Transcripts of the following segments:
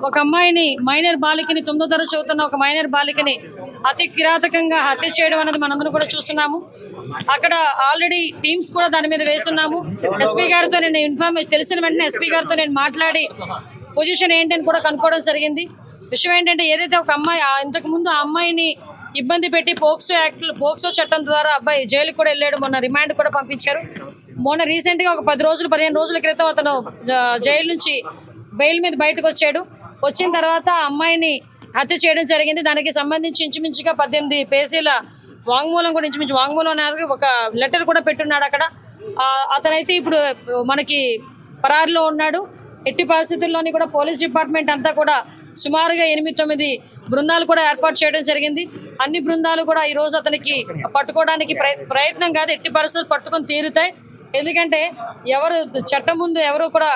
ఒక అమ్మాయిని మైనర్ బాలికని 9వ తరగతి చదువుతున్న ఒక మైనర్ బాలికని అతి కిరాతకంగా హత్య చేయడం అనేది మనందరం కూడా చూస్తున్నాము. అక్కడ ఆల్రెడీ టీమ్స్ కూడా దాని మీద వేస్తున్నాము. ఎస్పీ గారితో నేను ఇన్ఫర్మేషన్ తెలిసిన వెంటనే ఎస్పీ గారితో నేను మాట్లాడి పొజిషన్ ఏంటని కూడా కనుక్కోవడం జరిగింది. విషయం ఏంటంటే ఏదైతే ఒక అమ్మాయి ఇంతకు ముందు ఆ అమ్మాయిని ఇబ్బంది పెట్టి పోక్సో చట్టం ద్వారా అబ్బాయి జైలుకి కూడా వెళ్ళాడు. మొన్న రిమాండ్ కూడా పంపించారు. మొన్న రీసెంట్గా ఒక 15 రోజుల క్రితం అతను జైలు నుంచి బెయిల్ మీద బయటకు వచ్చాడు. వచ్చిన తర్వాత అమ్మాయిని హత్య చేయడం జరిగింది. దానికి సంబంధించి ఇంచుమించుగా 18 పేజీల వాంగ్మూలం కూడా వాంగ్మూలం ఒక లెటర్ కూడా పెట్టున్నాడు అక్కడ. అతనైతే ఇప్పుడు మనకి పరారులో ఉన్నాడు. ఎట్టి పరిస్థితుల్లోని కూడా పోలీస్ డిపార్ట్మెంట్ అంతా కూడా సుమారుగా 8-9 బృందాలు కూడా ఏర్పాటు చేయడం జరిగింది. అన్ని బృందాలు కూడా ఈరోజు అతనికి పట్టుకోవడానికి ప్రయత్నం కాదు, ఎట్టి పరిస్థితులు పట్టుకొని తీరుతాయి. ఎందుకంటే చట్టం ముందు ఎవరు కూడా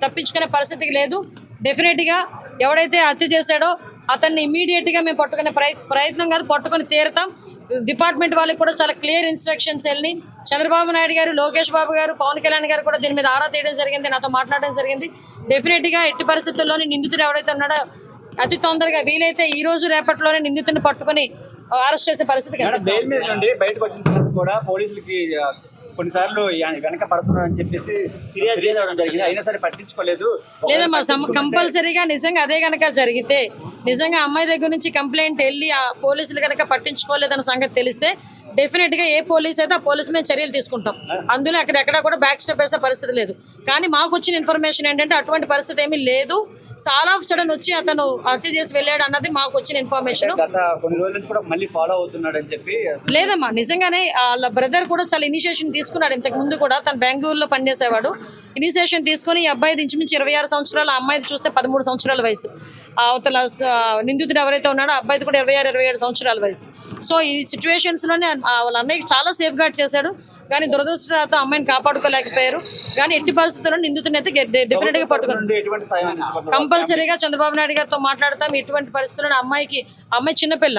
తప్పించుకునే పరిస్థితికి లేదు. డెఫినెట్గా ఎవడైతే హత్య చేశాడో అతన్ని ఇమీడియట్గా మేము పట్టుకునే ప్రయత్నం కాదు, పట్టుకొని తీరుతాం. డిపార్ట్మెంట్ వాళ్ళకి కూడా చాలా క్లియర్ ఇన్స్ట్రక్షన్స్ వెళ్ళి చంద్రబాబు నాయుడు గారు, లోకేష్ బాబు గారు, పవన్ కళ్యాణ్ గారు కూడా దీని మీద ఆరా తీయడం జరిగింది, నాతో మాట్లాడడం జరిగింది. డెఫినెట్గా ఎట్టి పరిస్థితుల్లోని నిందితుడు ఎవరైతే ఉన్నాడో అతి తొందరగా వీలైతే ఈ రోజు రేపట్లోనే నిందితుడిని పట్టుకుని అరెస్ట్ చేసే పరిస్థితి కొన్నిసార్లు వెనక పడుతున్నారని చెప్పేసి ఫిర్యాదు చేయడం జరిగింది, అయినా సరే పట్టించుకోలేదు. లేదమ్మా, కంపల్సరీగా నిజంగా అదే కనుక జరిగితే, నిజంగా అమ్మాయి దగ్గర నుంచి కంప్లైంట్ వెళ్ళి ఆ పోలీసులు కనుక పట్టించుకోలేదన్న సంగతి తెలిస్తే డెఫినెట్గా ఏ పోలీస్ అయితే ఆ పోలీసు మీద చర్యలు తీసుకుంటాం. అందులో అక్కడెక్కడ కూడా బ్యాక్ స్టెప్ వేసే పరిస్థితి లేదు. కానీ మాకు వచ్చిన ఇన్ఫర్మేషన్ ఏంటంటే అటువంటి పరిస్థితి ఏమీ లేదు. చాలా ఆఫ్ సడన్ వచ్చి అతను హత్య చేసి వెళ్ళాడు అన్నది మాకు వచ్చిన ఇన్ఫర్మేషన్. లేదమ్మా, నిజంగానే వాళ్ళ బ్రదర్ కూడా చాలా ఇనిషియేషన్ తీసుకున్నాడు. ఇంతకు ముందు కూడా తను బెంగళూరులో పనిచేసేవాడు. ఇనిషియేషన్ తీసుకుని ఈ అబ్బాయి ఇంచుమించి 26 సంవత్సరాలు, ఆ అమ్మాయిది చూస్తే 13 సంవత్సరాల వయసు. అవతల నిందితుడు ఎవరైతే ఉన్నాడో ఆ అబ్బాయిది కూడా 26-27 సంవత్సరాల వయసు. సో ఈ సిచ్యువేషన్స్లోనే వాళ్ళ అన్నయ్యకి చాలా సేఫ్ గార్డ్ చేశాడు. కానీ దురదృష్టవశాత్తు అమ్మాయిని కాపాడుకోలేకపోయారు. కానీ ఎట్టి పరిస్థితుల్లో నిందితుడిని అయితే డెఫినెట్ గా పట్టుకున్నాం. కంపల్సరీగా చంద్రబాబు నాయుడు గారితో మాట్లాడతాం. ఎటువంటి పరిస్థితుల్లో అమ్మాయి చిన్నపిల్ల,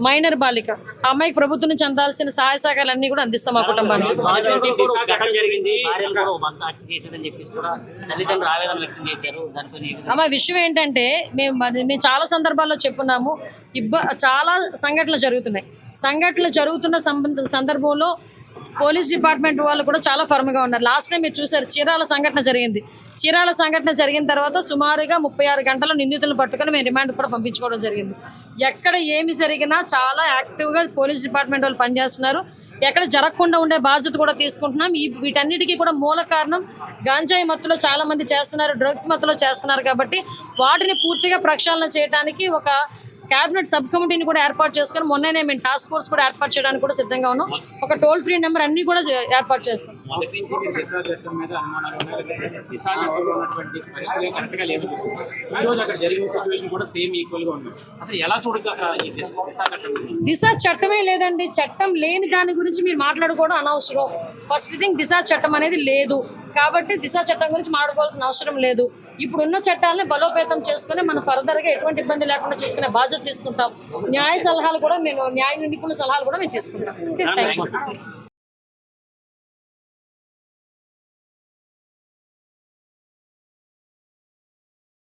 మైనర్ బాలిక, ఆ అమ్మాయికి ప్రభుత్వం నుంచి అందాల్సిన సహాయ సహకారాలు అన్ని కూడా అందిస్తాం మా కుటుంబానికి. అమ్మ విషయం ఏంటంటే మేము చాలా సందర్భాల్లో చెప్పున్నాము, చాలా సంఘటనలు జరుగుతున్న సందర్భంలో పోలీస్ డిపార్ట్మెంట్ వాళ్ళు కూడా చాలా ఫర్మ్గా ఉన్నారు. లాస్ట్ టైం మీరు చూసారు, చీరాల సంఘటన జరిగిన తర్వాత సుమారుగా 36 గంటలు నిందితులను పట్టుకొని మేము రిమాండ్ కూడా పంపించుకోవడం జరిగింది. ఎక్కడ ఏమి జరిగినా చాలా యాక్టివ్గా పోలీస్ డిపార్ట్మెంట్ వాళ్ళు పనిచేస్తున్నారు. ఎక్కడ జరగకుండా ఉండే బాధ్యత కూడా తీసుకుంటున్నాం. వీటన్నిటికీ కూడా మూల కారణం గాంజాయి మత్తులో చాలా మంది చేస్తున్నారు, డ్రగ్స్ మత్తులో చేస్తున్నారు. కాబట్టి వాటిని పూర్తిగా ప్రక్షాళన చేయడానికి ఒక క్యాబినెట్ సబ్ కమిటీని కూడా ఏర్పాటు చేసుకుని మొన్ననే మేము టాస్క్ ఫోర్స్ కూడా ఏర్పాటు చేయడానికి కూడా సిద్ధంగా ఉన్నాం. ఒక టోల్ ఫ్రీ నెంబర్ అన్ని కూడా ఏర్పాటు చేస్తాం. దిశ చట్టమే లేదండి. చట్టం లేని దాని గురించి మీరు మాట్లాడుకోవడం అనవసరం. ఫస్ట్ థింగ్, దిశ చట్టం అనేది లేదు కాబట్టి దిశ చట్టం గురించి మాట్లాడుకోవాల్సిన అవసరం లేదు. ఇప్పుడున్న చట్టాలని బలోపేతం చేసుకుని మనం ఫర్దర్గా ఎటువంటి ఇబ్బంది లేకుండా చూసుకునే బాధ్యత తీసుకుంటాం. న్యాయ నిపుణుల సలహాలు కూడా మేము తీసుకుంటాం.